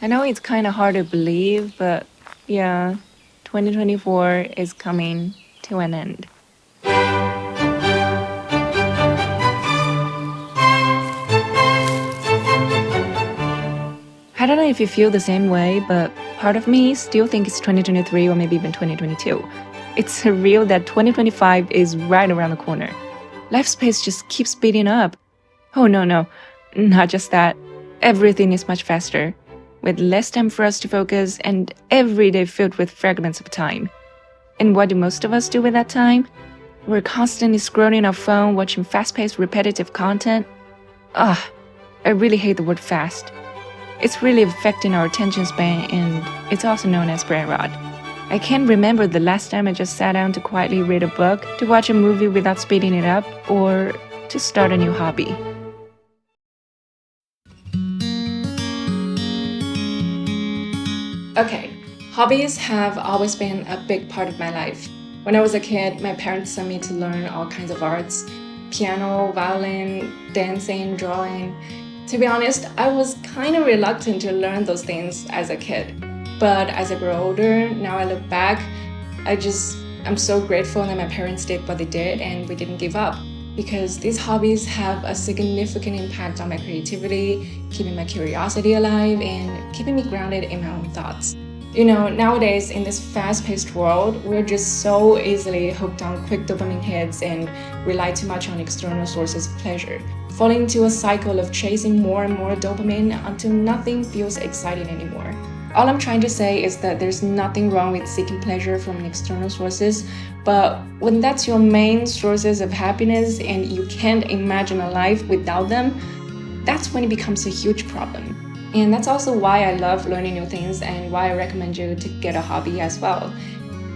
I know it's kind of hard to believe, but yeah, 2024 is coming to an end. I don't know if you feel the same way, but part of me still thinks it's 2023 or maybe even 2022. It's surreal that 2025 is right around the corner. Life pace just keeps speeding up. Oh no, not just that. Everything is much faster, with less time for us to focus and every day filled with fragments of time. And what do most of us do with that time? We're constantly scrolling our phone, watching fast-paced, repetitive content. Ugh, I really hate the word fast. It's really affecting our attention span, and it's also known as brain rot. I can't remember the last time I just sat down to quietly read a book, to watch a movie without speeding it up, or to start a new hobby. Okay, hobbies have always been a big part of my life. When I was a kid, my parents sent me to learn all kinds of arts: piano, violin, dancing, drawing. To be honest, I was kind of reluctant to learn those things as a kid. But as I grow older, now I look back, I'm so grateful that my parents did what they did and we didn't give up. Because these hobbies have a significant impact on my creativity, keeping my curiosity alive, and keeping me grounded in my own thoughts. You know, nowadays in this fast-paced world, we're just so easily hooked on quick dopamine hits and rely too much on external sources of pleasure, falling into a cycle of chasing more and more dopamine until nothing feels exciting anymore. All I'm trying to say is that there's nothing wrong with seeking pleasure from external sources, but when that's your main sources of happiness and you can't imagine a life without them, that's when it becomes a huge problem. And that's also why I love learning new things and why I recommend you to get a hobby as well.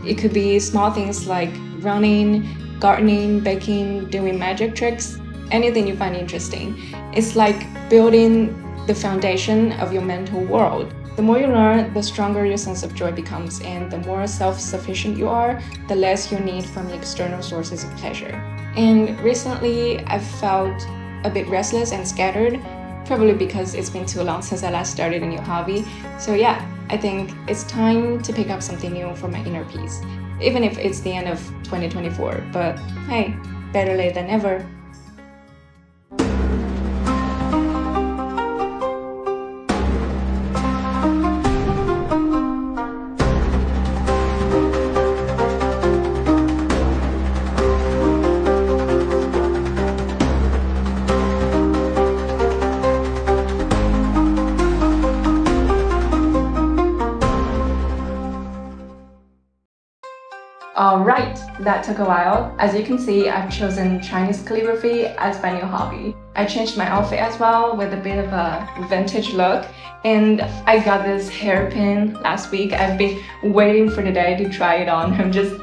It could be small things like running, gardening, baking, doing magic tricks, anything you find interesting. It's like building the foundation of your mental world. The more you learn, the stronger your sense of joy becomes, and the more self-sufficient you are, the less you need from the external sources of pleasure. And recently, I've felt a bit restless and scattered, probably because it's been too long since I last started a new hobby. So yeah, I think it's time to pick up something new for my inner peace, even if it's the end of 2024. But hey, better late than never. Alright, that took a while. As you can see, I've chosen Chinese calligraphy as my new hobby. I changed my outfit as well with a bit of a vintage look, and I got this hairpin last week. I've been waiting for the day to try it on. I'm just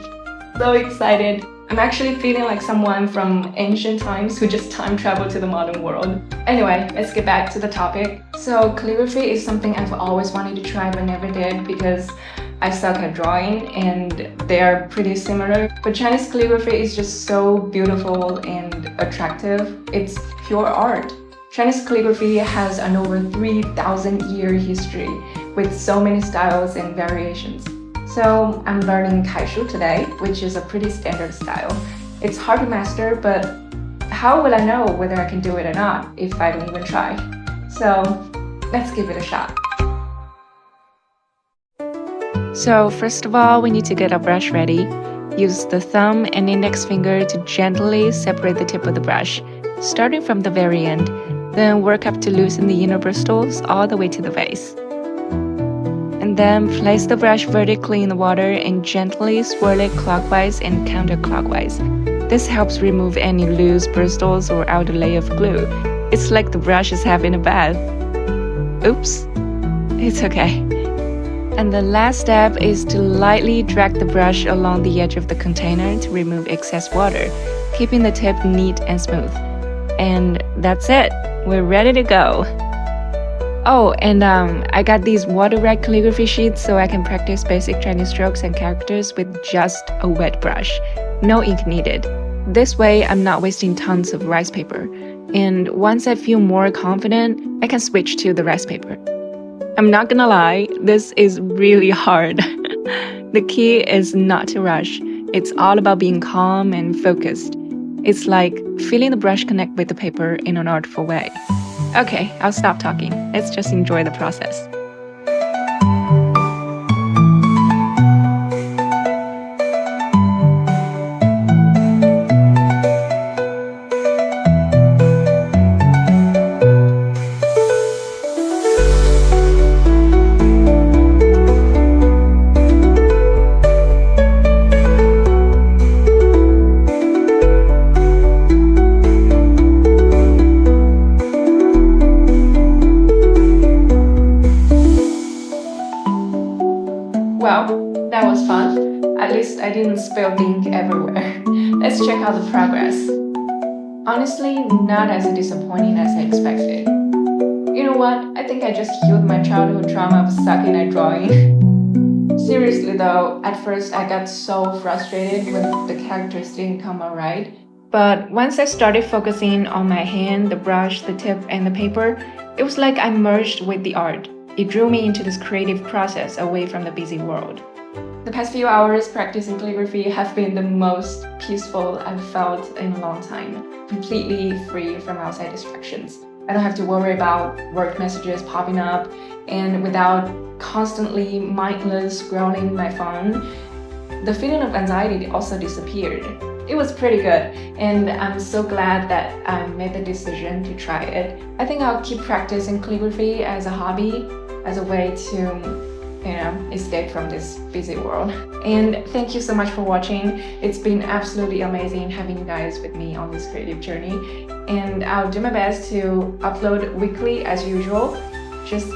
so excited. I'm actually feeling like someone from ancient times who just time traveled to the modern world. Anyway, let's get back to the topic. So calligraphy is something I've always wanted to try but never did because I suck at drawing and they are pretty similar. But Chinese calligraphy is just so beautiful and attractive. It's pure art. Chinese calligraphy has an over 3,000-year history with so many styles and variations. So I'm learning Kaishu today, which is a pretty standard style. It's hard to master, but how will I know whether I can do it or not if I don't even try? So let's give it a shot. So first of all, we need to get our brush ready. Use the thumb and index finger to gently separate the tip of the brush, starting from the very end. Then work up to loosen the inner bristles all the way to the base. And then place the brush vertically in the water and gently swirl it clockwise and counterclockwise. This helps remove any loose bristles or outer layer of glue. It's like the brush is having a bath. Oops, it's okay. And the last step is to lightly drag the brush along the edge of the container to remove excess water, keeping the tip neat and smooth. And that's it, we're ready to go. Oh, and I got these water rag calligraphy sheets so I can practice basic Chinese strokes and characters with just a wet brush. No ink needed. This way, I'm not wasting tons of rice paper. And once I feel more confident, I can switch to the rice paper. I'm not gonna lie, this is really hard. The key is not to rush. It's all about being calm and focused. It's like feeling the brush connect with the paper in an artful way. Okay, I'll stop talking. Let's just enjoy the process. Well, that was fun. At least I didn't spill ink everywhere. Let's check out the progress. Honestly, not as disappointing as I expected. You know what? I think I just healed my childhood trauma of sucking at drawing. Seriously though, at first I got so frustrated when the characters didn't come out right. But once I started focusing on my hand, the brush, the tip, and the paper, it was like I merged with the art. It drew me into this creative process away from the busy world. The past few hours practicing calligraphy have been the most peaceful I've felt in a long time, completely free from outside distractions. I don't have to worry about work messages popping up, and without constantly mindless scrolling my phone, the feeling of anxiety also disappeared. It was pretty good, and I'm so glad that I made the decision to try it. I think I'll keep practicing calligraphy as a hobby, as a way to escape from this busy world. And thank you so much for watching. It's been absolutely amazing having you guys with me on this creative journey. And I'll do my best to upload weekly as usual. Just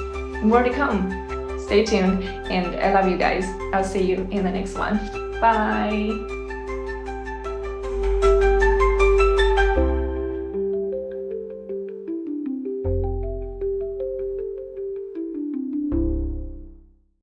more to come. Stay tuned, and I love you guys. I'll see you in the next one. Bye!